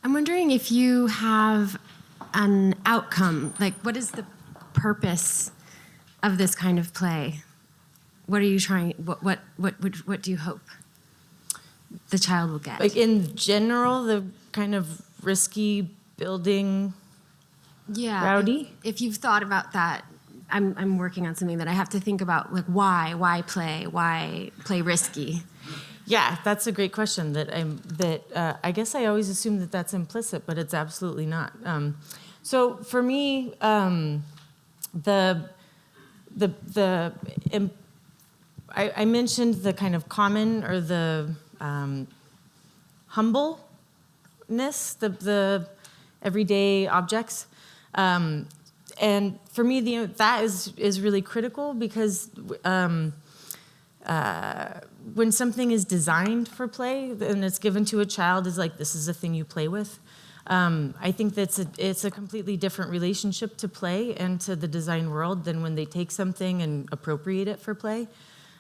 I'm wondering if you have an outcome, like what is the purpose of this kind of play? What are you trying, what do you hope the child will get? Like in general, the kind of risky building rowdy? If you've thought about that, I'm working on something that I have to think about, like why play risky? Yeah, that's a great question that I guess I always assume that that's implicit, but it's absolutely not. So for me, I mentioned the kind of common or the humbleness, the everyday objects. And for me, that is really critical because when something is designed for play and it's given to a child is like, this is a thing you play with. I think it's a completely different relationship to play and to the design world than when they take something and appropriate it for play.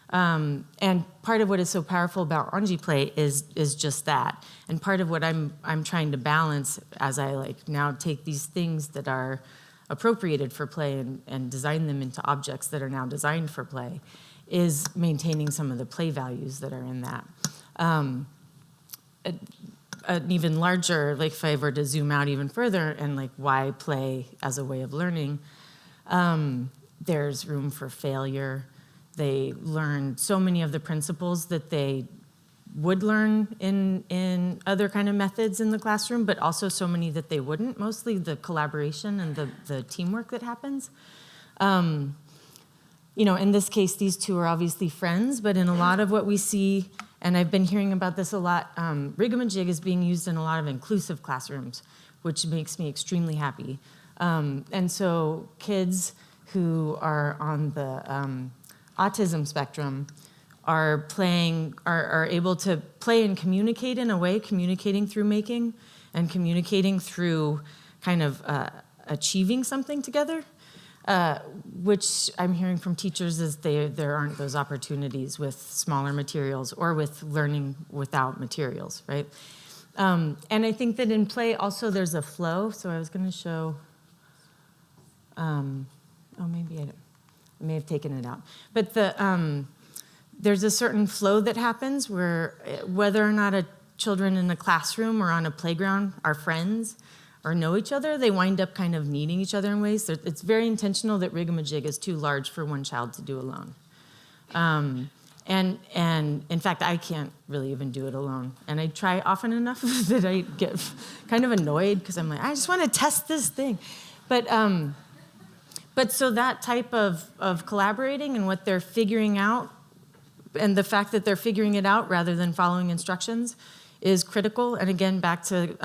And part of what is so powerful about Anji play is just that. And part of what I'm trying to balance as I like now take these things that are appropriated for play and design them into objects that are now designed for play is maintaining some of the play values that are in that. An even larger, like if I were to zoom out even further and like why play as a way of learning, there's room for failure. They learn so many of the principles that they would learn in other kind of methods in the classroom, but also so many that they wouldn't, mostly the collaboration and the teamwork that happens. In this case, these two are obviously friends, but in a lot of what we see, and I've been hearing about this a lot, Rigamajig is being used in a lot of inclusive classrooms, which makes me extremely happy. And so kids who are on the autism spectrum are able to play and communicate in a way, communicating through making and communicating through kind of achieving something together. Which I'm hearing from teachers is there aren't those opportunities with smaller materials or with learning without materials, right? And I think that in play also there's a flow. So I was going to show, maybe I may have taken it out. But there's a certain flow that happens where whether or not children in a classroom or on a playground are friends, or know each other, they wind up kind of needing each other in ways. It's very intentional that Rigamajig is too large for one child to do alone. And in fact, I can't really even do it alone. And I try often enough that I get kind of annoyed because I'm like, I just want to test this thing. But so that type of collaborating and what they're figuring out, and the fact that they're figuring it out rather than following instructions, is critical, and again, back to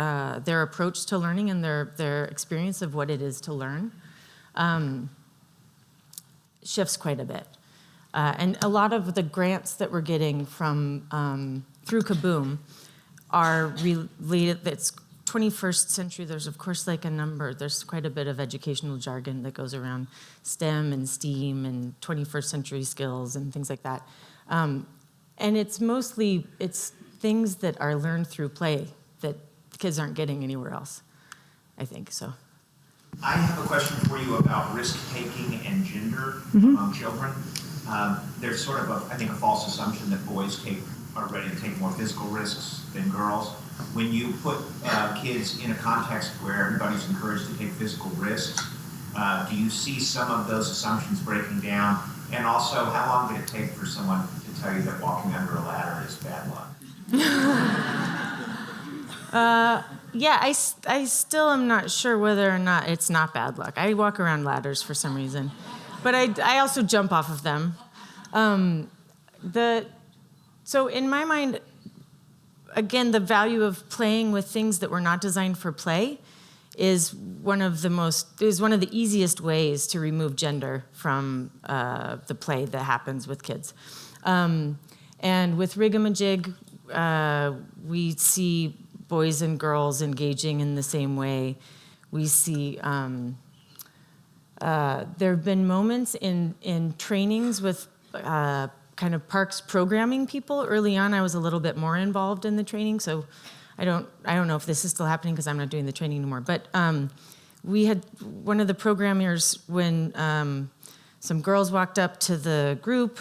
their approach to learning and their experience of what it is to learn, shifts quite a bit. And a lot of the grants that we're getting from through Kaboom are related, it's 21st century, there's of course there's quite a bit of educational jargon that goes around STEM and STEAM and 21st century skills and things like that. And it's things that are learned through play that kids aren't getting anywhere else, I think, so. I have a question for you about risk-taking and gender among children. There's sort of I think a false assumption that boys are ready to take more physical risks than girls. When you put kids in a context where everybody's encouraged to take physical risks, do you see some of those assumptions breaking down? And also, how long did it take for someone to tell you that walking under a ladder is bad luck? Yeah, I still am not sure whether or not it's not bad luck. I walk around ladders for some reason, but I also jump off of them. So in my mind, again, the value of playing with things that were not designed for play is one of the easiest ways to remove gender from the play that happens with kids. And with Rigamajig, we see boys and girls engaging in the same way. We see there have been moments in trainings with kind of parks programming people. Early on, I was a little bit more involved in the training, so I don't know if this is still happening because I'm not doing the training anymore, but we had one of the programmers when some girls walked up to the group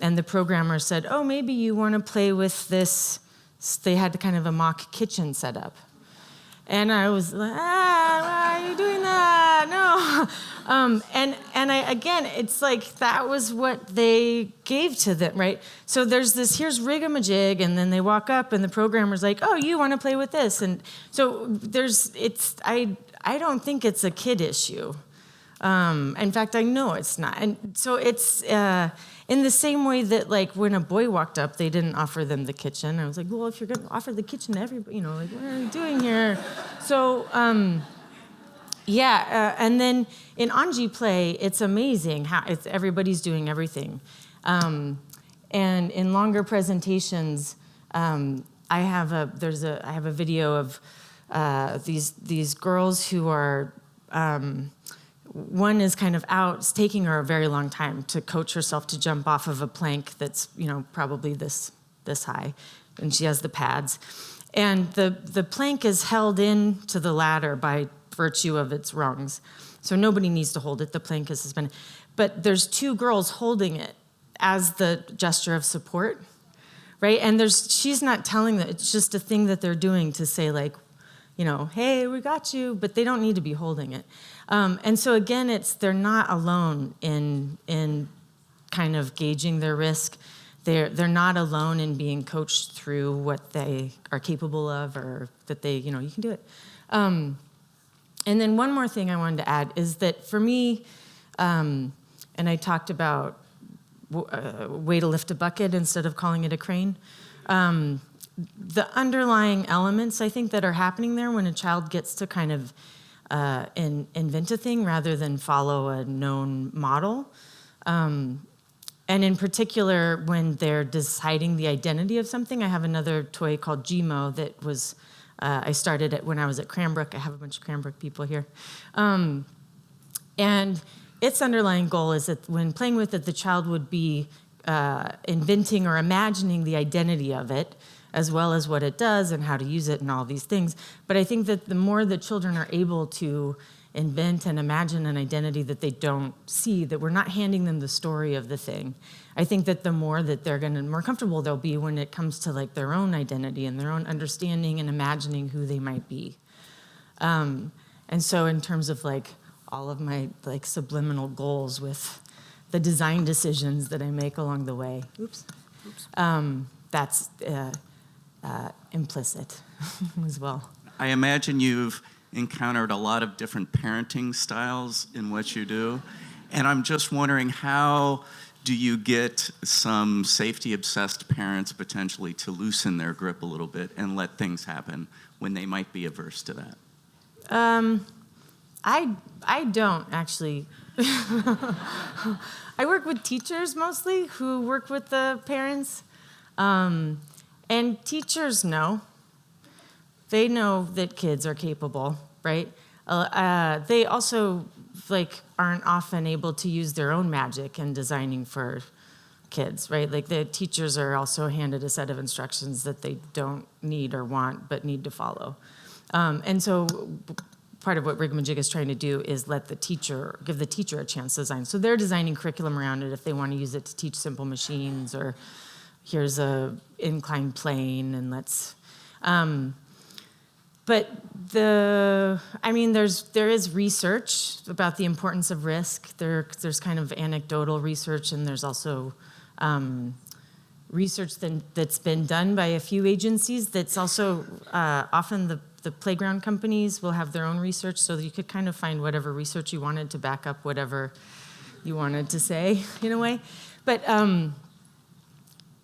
and the programmer said, oh, maybe you want to play with this. They had kind of a mock kitchen set up. And I was like, why are you doing that? No. And again, it's like that was what they gave to them, right? So there's this, here's rigamajig, and then they walk up and the programmer's like, oh, you want to play with this? And so I don't think it's a kid issue. In fact, I know it's not. And so it's in the same way that, like, when a boy walked up, they didn't offer them the kitchen. I was like, well, if you're going to offer the kitchen to everybody, like, what are you doing here? So, and then in Anji Play, it's amazing how everybody's doing everything. And in longer presentations, I have a video of these girls who are. One is kind of out. It's taking her a very long time to coach herself to jump off of a plank that's, probably this high, and she has the pads. And the plank is held in to the ladder by virtue of its rungs. So nobody needs to hold it. The plank is suspended. But there's two girls holding it as the gesture of support, right? And she's not telling that. It's just a thing that they're doing to say, like, hey, we got you, but they don't need to be holding it. And so again, they're not alone in kind of gauging their risk. They're not alone in being coached through what they are capable of, or that you can do it. And then one more thing I wanted to add is that for me, and I talked about way to lift a bucket instead of calling it a crane. The underlying elements, I think, that are happening there when a child gets to kind of invent a thing rather than follow a known model. And in particular, when they're deciding the identity of something, I have another toy called Gmo that was, I started it when I was at Cranbrook. I have a bunch of Cranbrook people here. And its underlying goal is that when playing with it, the child would be inventing or imagining the identity of it, as well as what it does and how to use it and all these things. But I think that the more the children are able to invent and imagine an identity that they don't see, that we're not handing them the story of the thing, I think that the more that more comfortable they'll be when it comes to, like, their own identity and their own understanding and imagining who they might be. And so in terms of, like, all of my, like, subliminal goals with the design decisions that I make along the way, that's implicit as well. I imagine you've encountered a lot of different parenting styles in what you do, and I'm just wondering, how do you get some safety-obsessed parents potentially to loosen their grip a little bit and let things happen when they might be averse to that? I don't, actually. I work with teachers mostly who work with the parents. And teachers know. They know that kids are capable, right? They also, like, aren't often able to use their own magic in designing for kids, right? Like, the teachers are also handed a set of instructions that they don't need or want, but need to follow. And so part of what Rigamajig is trying to do is give the teacher a chance to design. So they're designing curriculum around it if they want to use it to teach simple machines, or here's a inclined plane, and let's. But there is research about the importance of risk. There's kind of anecdotal research, and there's also research that's been done by a few agencies. That's also often the playground companies will have their own research, so that you could kind of find whatever research you wanted to back up whatever you wanted to say, in a way. But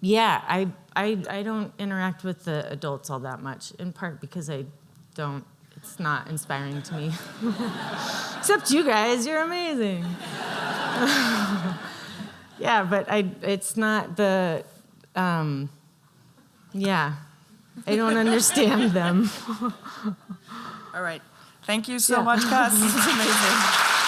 yeah, I don't interact with the adults all that much, in part because it's not inspiring to me. Except you guys, you're amazing. Yeah, but it's not the, yeah, I don't understand them. All right. Thank you so much, Cas. This is amazing.